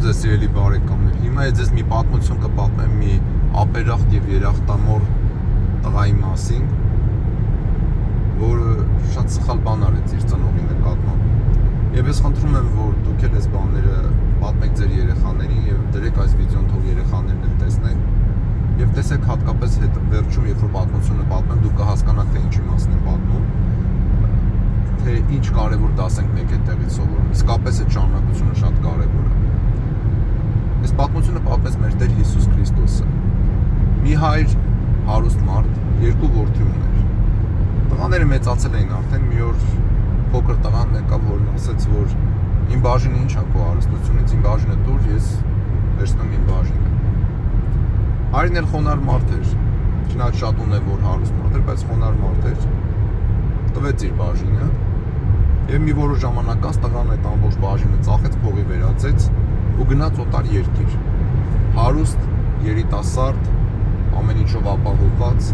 ձեզ սիրելի բարեկամներ։ Հիմա ես ձեզ մի պատմություն կպատմեմ մի ապերախտ եւ երախտամոռ տղայի մասին, որը շատ սխալ բան արեց իր ծնողի նկատմամբ։ Եվ ես խնդրում եմ, որ դուք էլ այս բաները պատմեք ձեր երեխաներին եւ դրեք այս վիդեոն, թող երեխաներն էլ տեսնեն եւ տեսեք հատկապես հետ վերջում, երբ որ պատմությունը պատմեմ, դուք կհասկանաք, թե ինչի մասին եմ պատմում, թե ինչ կարևոր դասենք մենք այդտեղից սովորում։ Իսկապես այդ շարունակությունը շատ կարևոր է։ Այս պատմությունը պատմեց մեր Տեր Հիսուս Քրիստոսը։ Մի հայր հարուստ մարդ, երկու որդի ուներ։ Տղաները մեծացել էին արդեն, մի օր փոքր տղան եկավ, որն ասեց, որ իմ բաժինը ինչ է քո հարստությունից, իմ բաժինը տուր, ես վերցնում իմ բաժինը։ Հայրն էլ խոնարհ մարդ էր, չնայած շատ ունևոր հարուստ մարդ էր, բայց խոնարհ մարդ էր, տվեց իր բաժինը եւ մի որոշ ժամանակ անց տղան այդ ամբողջ բաժինը ծախեց, փողի վերածեց ու գնաց օտար երկիր։ Հարուստ, երիտասարդ, ամեն ինչով ապահովված,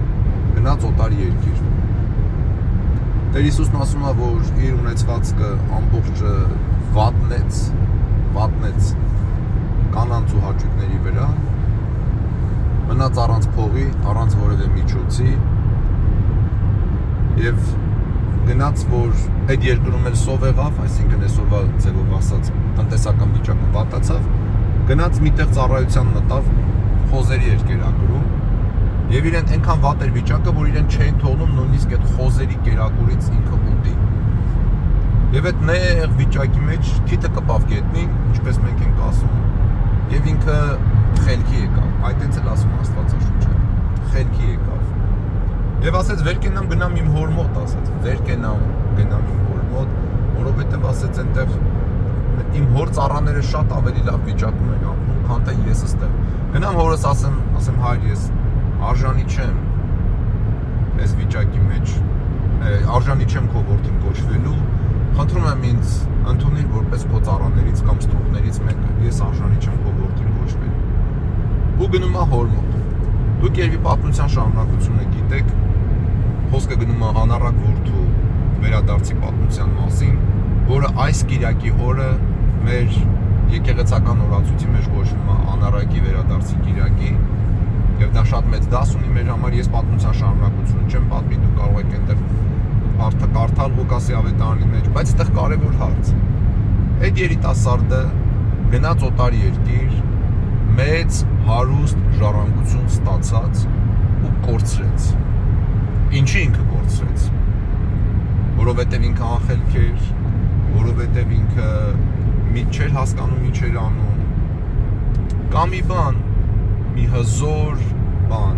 գնաց օտար երկիր։ Տեր Հիսուսն ասում է, որ իր ունեցվածքը ամբողջը վատնեց կանանց ու հաճույքների վրա, մնաց առանց փողի, առանց որևէ միջոցի եւ գնաց, որ այդ երկրում էլ սով եղավ, այսինքն այսօրվա ձևով ասած տնտեսական վիճակը վատացավ, գնաց միտեղ ծառայության մտավ, խոզերի էր կերակրում եւ իրեն այնքան վատ էր վիճակը, որ իրեն չէին թողնում նույնիսկ այդ խոզերի կերակուրից ինքը ուտի։ Եվ այդ նեղ վիճակի մեջ թիթը կպավ գետնին, ինչպես մենք ենք ասում, եւ ինքը խելքի եկավ, այդտենց էլ ասում Աստվածաշունչը, խելքի եկավ։ Եվ ասեց վեր կենամ գնամ իմ հոր մոտ, ասեց վեր կենամ գնամ իմ հոր մոտ, որովհետև ասեց այնտեղ իմ հոր ծառաները շատ ավելի լավ վիճակում են ապրում, քան թե ես այստեղ։ Գնամ հորս ասեմ հայր, ես արժանի չեմ այս վիճակի մեջ, արժանի չեմ քո որդին կոչվելու, խնդրում եմ ինձ ընդունիր որպես քո ծառաներից կամ ստուգներից մեկը, ես արժանի չեմ քո որդին կոչվելու։ Ու գնում է հոր մոտ։ Դուք երևի պատմության շարունակությունը գիտեք, խոսքը գնում է անառակ որդու վերադարձի պատմության մասին, որը այս կիրակի օրը մեր եկեղեցական օրացույցի մեջ կոչվում է անառակի վերադարձի կիրակի, եւ դա շատ մեծ դաս ունի մեր համար։ Ես պատմության շարունակությունը չեմ պատմի, դուք կարող եք այնտեղ կարդալ Ղուկասի ավետարանի մեջ, բայց այդտեղ կարևոր հարց։ Այդ երիտասարդը գնաց օտար երկիր, մեծ հարուստ ժառանգություն ստացած ու կորցրեց։ Ինչի ինքը կորցրեց։ Որովհետև ինքը անխելք էր, որովհետև ինքը չէր հասկանում ինչ էր անում։ Կամ մի բան, մի հզոր բան,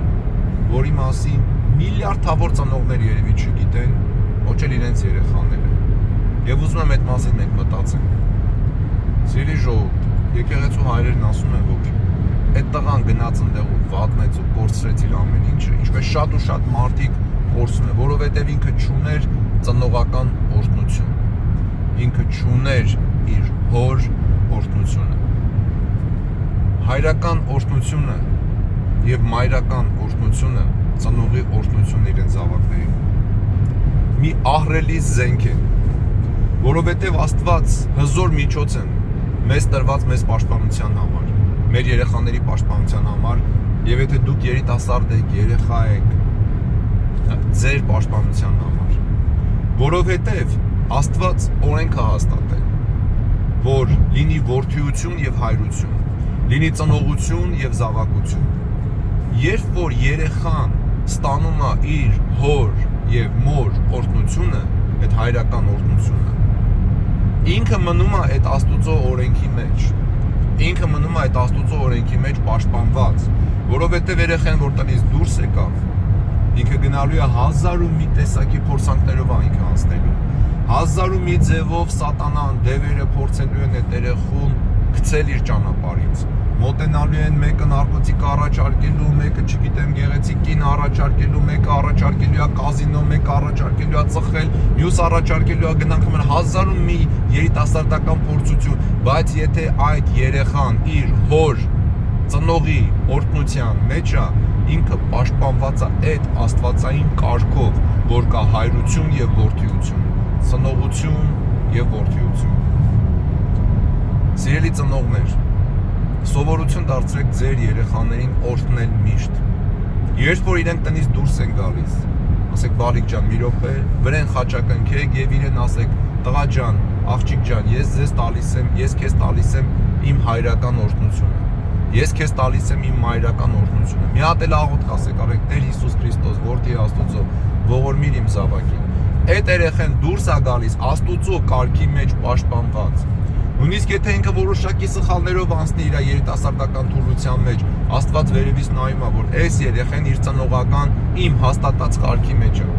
որի մասին միլիարդավոր ծնողներ երևի չգիտեն, ոչ էլ իրենց երեխաները։ Եվ ուզում եմ այդ մասին մենք մտածենք։ Սիրելի ժողովուրդ, եկեղեցու հայրերն ասում են, որ այդ տղան գնաց այնտեղ ու վատնեց ու կորցրեց իր ամեն ինչը, ինչպես շատ ու շատ մարդիկ կորցնում են, որովհետև ինքը չուներ ծնողական օրհնություն, ինքը չուներ իր հոր օրհնությունը։ Հայրական օրհնությունը եւ մայրական օրհնությունը ծնողի օրհնությունն իրենց զավակներին մի ահռելի զենք է, որովհետև Աստված հզոր միջոց է մեզ տրված մեզ պաշտպանության համար, մեր երեխաների պաշտպանության համար, եւ եթե դուք երիտասարդ եք, երեխա եք, ձեր պաշտպանության համար, որովհետև Աստված օրենք է հաստատել, որ լինի որդիություն եւ հայրություն, լինի ծնողություն եւ զավակություն։ Երբ որ երեխան ստանում է իր հոր եւ մոր օրհնությունը, այդ հայրական օրհնությունը, ինքը մնում է այդ Աստուծո օրենքի մեջ, ինքը մնում է այդ Աստուծո օրենքի մեջ պաշտպանված, որովհետև երեխան որ տնից դուրս եկավ, ինքը գնալու է 1001 տեսակի փորձանքներով ինքը անցնելու, 1001 ձևով սատանան դևերը փորձելու են այդ երեխուն գցել իր ճանապարհից, մոտենալու են մեկը նարկոտիկ առաջարկելու, մեկը չգիտեմ գեղեցիկ կին առաջարկելու, մեկը առաջարկելու է կազինո, մեկը առաջարկելու է ծխել, մյուս առաջարկելու է գնանք մեն 1001 երիտասարդական փորձություն, բայց եթե այդ երեխան իր հոր ծնողի օրհնության մեջ է, ինքը պաշտպանված է այդ աստվածային կարգով, որ կա հայրություն եւ որդիություն, ծնողություն եւ որդիություն։ Սիրելի ծնողներ, Սովորություն դարձրեք ձեր երեխաներին օրհնել միշտ։ Երբ որ իրենք տնից դուրս են գալիս, ասեք բալիկ ջան, մի րոպե, վրեն խաչակնքեք եւ իրեն ասեք, տղա ջան, աղջիկ ջան, ես քեզ տալիս եմ իմ հայրական օրհնությունը։ Ես քեզ տալիս եմ իմ մայրական օրհնությունը։ Մի հատ էլ աղոթք ասեք, արեք Տեր Հիսուս Քրիստոս, որդի Աստծո, ողորմիր իմ զավակին։ Այդ երեխան դուրս է գալիս Աստծո կարգի մեջ պաշտպանված։ Նույնիսկ եթե ինքը որոշակի սխալներով անցնի իր երիտասարդական թուլության մեջ, Աստված վերևից նայում է, որ այս երեխան իր ծնողական իմ հաստատած կարգի մեջ է։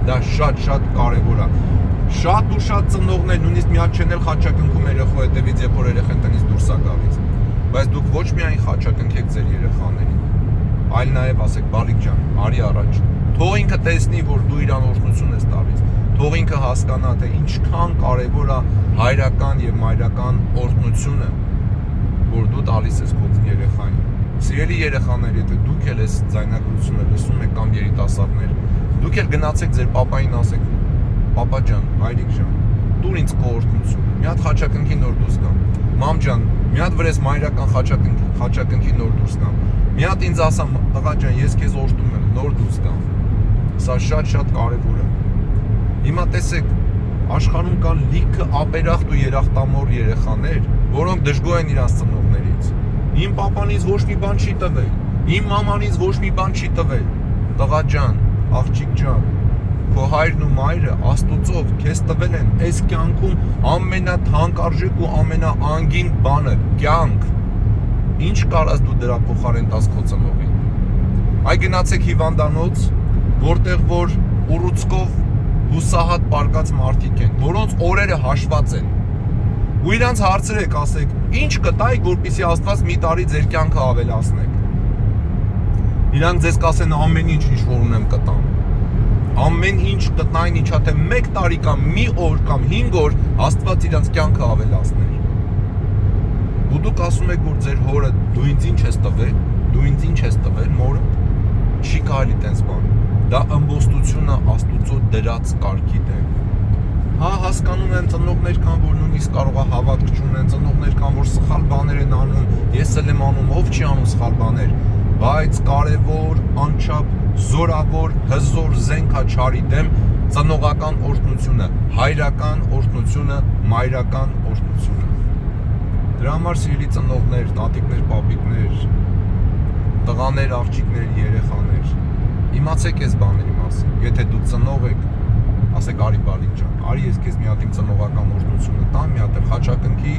Դա շատ կարևոր է։ Շատ ու շատ ծնողներ նույնիսկ մի հատ չեն էլ խաչակնքում երեխու հետևից, երբ որ երեխան տնից դուրս է գալիս։ Բայց դուք ոչ միայն խաչակնքեք ձեր երեխաներին, այլ նաև ասեք բալիկ ջան, արի առաջ։ Թող ինքը տեսնի, որ դու իրան օրհնություն ես տալիս։ Թող ինքը հասկանա, թե ինչքան կարևոր է հայրական եւ մայրական օրհնությունը, որ դու տալիս ես քո երեխային։ Սիրելի երեխաներ, եթե դուք էլ ես ձայնագրությունը լսում եք կամ երիտասարդներ, դուք էլ գնացեք ձեր պապային ասեք. «Պապա ջան, հայրիկ ջան, տուր ինձ քո օրհնությունը։ Մի հատ խաչակնքի նոր դուրս գամ։ Մամ ջան, մի հատ վրես մայրական խաչակնքի նոր դուրս գամ։ Մի հատ ինձ ասա, տղա ջան, ես քեզ օրհնում եմ, նոր դուրս գամ»։ Սա շատ կարևոր է։ Հիմա տեսեք, աշխարհում կան լիքը ապերախտ ու երախտամոռ երեխաներ, որոնք դժգոհ են իրենց ծնողներից։ Իմ պապանից ոչ մի բան չի տվել, իմ մամանից ոչ մի բան չի տվել։ Տղա ջան, աղջիկ ջան, քո հայրն ու մայրը Աստծով քեզ տվել են այս կյանքում ամենաթանկարժեք ու ամենաանգին բանը՝ կյանք։ Ինչ կարաս դու դրա փոխարեն տաս քո ծնողին։ Այ գնացեք հիվանդանոց, որտեղ որ ուռուցքով հուսահատ պարկած մարդիկ են, որոնց օրերը հաշված են։ Ու իրանց հարցրեք, ասեք, ինչ կտայիք, որպեսզի Աստված մի տարի ձեր կյանքը ավելացնեք։ Իրանք ձեզ կասեն ամեն ինչ որ ունեմ կտամ։ Ամեն ինչ կտնային ինչա թե 1 տարի կամ մի օր կամ 5 օր Աստված իրանց կյանքը ավելացներ։ Ու դուք ասում եք, որ ձեր հորը դու ինձ ինչ ես տվել, մորը չի կարելի տենց բան։ Դա ըմբոստությունը Աստուծո դրած կարգի դեմ։ Հա, հասկանում եմ, ծնողներ կան, որ նույնիսկ կարող է հավատք չունեն, ծնողներ կան, որ սխալ բաներ են անում, ես էլ եմ անում, ով չի անում սխալ բաներ, բայց կարևոր, անչափ զորավոր, հզոր զենք է չարի դեմ ծնողական օրհնությունը, հայրական օրհնությունը, մայրական օրհնությունը։ Դրա համար սիրելի ծնողներ, տատիկներ, պապիկներ, տղաներ, աղջիկներ, երեխաներ, իմացեք այս բաների մասին։ Եթե դուք ծնող եք, ասեք արի բալիկ ջան, արի ես քեզ մի հատ իմ ծնողական օրհնությունը տամ, մի հատ էլ խաչակնքի,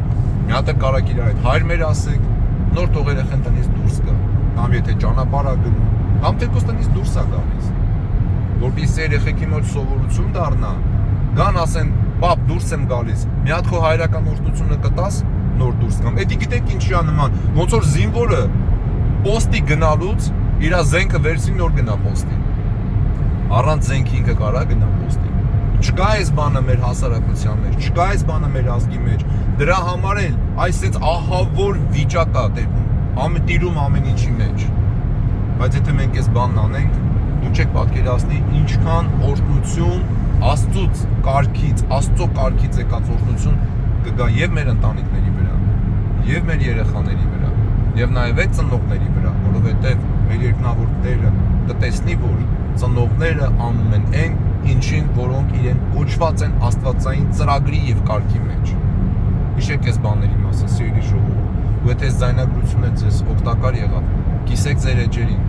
մի հատ էլ կարակ իր այդ հայրմեր ասեք, նոր թող երեխան տնից դուրս գա, կամ եթե ճանապարհ է գնում, կամ թեկուզ տնից դուրս է գալիս, որպեսզի երեխեքի մոտ սովորություն դառնա, գան ասեն, պապ դուրս եմ գալիս, մի հատ քո հայրական օրհնությունը կտաս, նոր դուրս գամ։ Էդի գիտեք ինչի է նման, ոնց որ զինվորը պոստի գնալուց իր զենքը վերցին նոր գնա պոստի։ Առանց զենքի ինքը կարա գնա պոստի։ Չկա այս բանը մեր հասարակության մեջ, չկա այս բանը մեր ազգի մեջ։ Դրա համար էլ այսպես ահավոր վիճակ է տևում, տիրում ամեն ինչի մեջ։ Բայց եթե մենք այս բանն անենք, դու չեք պատկերացնի ինչքան օրհնություն Աստծուց կարգից, Աստծո կարգից եկած օրհնություն կգա եւ մեր ընտանիքների վրա, եւ մեր երեխաների վրա, եւ նաեւ այդ ծնողների վրա, որովհետեւ մեր երկնավոր Տերը կտեսնի, որ ծնողները անում են այն, ինչին որոնք իրեն կոչված են Աստվածային ծրագրի եւ կարգի մեջ։ Հիշեք այս բաների մասը, սիրելի ժողովուրդ, ու եթե այս ձայնագրությունը ձեզ օգտակար եղավ, կիսեք ձեր էջերին,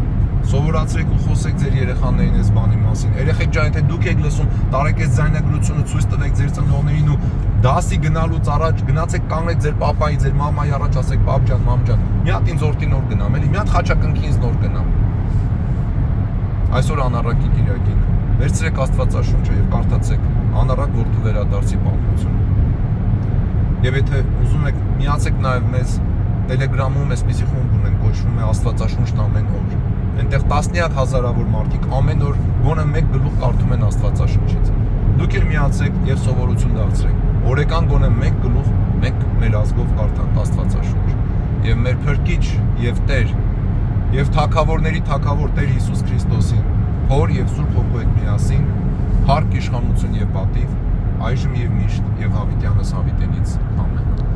սովորացրեք ու խոսեք ձեր երեխաներին այս բանի մասին։ Երեխեք ջան, եթե դուք եք լսում, տարեք այս ձայնագրությունը ցույց տվեք ձեր ծնողներին ու դասի գնալուց առաջ գնացեք կանգնեք ձեր պապայի, ձեր մամայի առաջ, ասեք պապ ջան, մամ ջան, մի հատ ինձ օրտի նոր գնամ, էլի, մի հատ խաչակնքի ինձ նոր գնամ։ Այսօր անառակի կիրակին վերցրեք Աստվածաշունչը եւ կարդացեք անառակ որդու վերադարձի պատմությունը։ Եվ եթե ուզում եք, միացեք նաեւ մեզ Telegram-ում այսպիսի խումբ ունենք, կոչվում է Աստվածաշունչն ամեն օր։ Այնտեղ տասնյակ հազարավոր մարդիկ ամեն օր գոնե 1 գլուխ կարդում են Աստվածաշունչից։ Դուք էլ միացեք եւ սովորություն դարձրեք։ Օրական գոնե 1 գլուխ, մենք մեր ազգով կարդանք Աստվածաշունչ։ Եվ մեր Փրկիչ եւ Տեր եւ Թագավորների Թագավոր Տեր Հիսուս Քրիստոսին, Հոր եւ Սուրբ Հոգու հետ միասին, փառք, իշխանություն եւ պատիվ, այժմ եւ միշտ եւ հավիտյանս հավիտենից։ Ամեն։